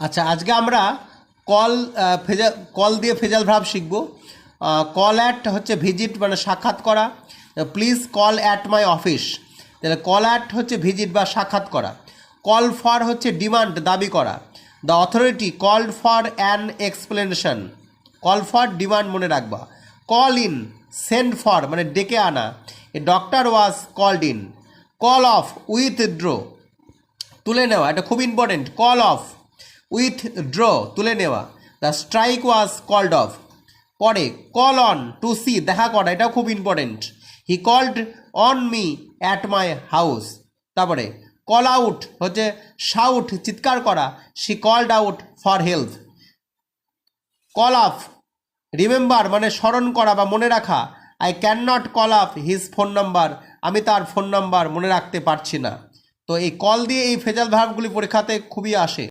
আচ্ছা, আজকে আমরা কল কল দিয়ে ফেজাল ভার্ব শিখব। কল অ্যাট হচ্ছে ভিজিট, মানে সাক্ষাৎ করা। Please call at my office, তাহলে কল অ্যাট হচ্ছে ভিজিট বা সাক্ষাৎ করা। কল ফর হচ্ছে ডিমান্ড, দাবি করা। The authority called for an explanation, call for demand মনে রাখবা। কল ইন, সেন্ড ফর মানে ডেকে আনা। A doctor was called in. Call off, withdraw তুলে নেওয়া, এটা খুব ইম্পর্টেন্ট। কল অফ, উইথড্র তুলে নেওয়া। The strike was called off. পরে কল অন, টু সি দেখা করা, এটাও খুব important. He called on me at my house. তারপরে কল আউট হচ্ছে শাউট চিৎকার করা। She called out for help. Call off, remember মানে স্মরণ করা বা মনে রাখা। I can not call up his phone number, আমি তার ফোন নাম্বার মনে রাখতে পারছি না। তো এই কল দিয়ে এই ফেজাল ভার্বগুলি পরীক্ষাতে খুবই আসে।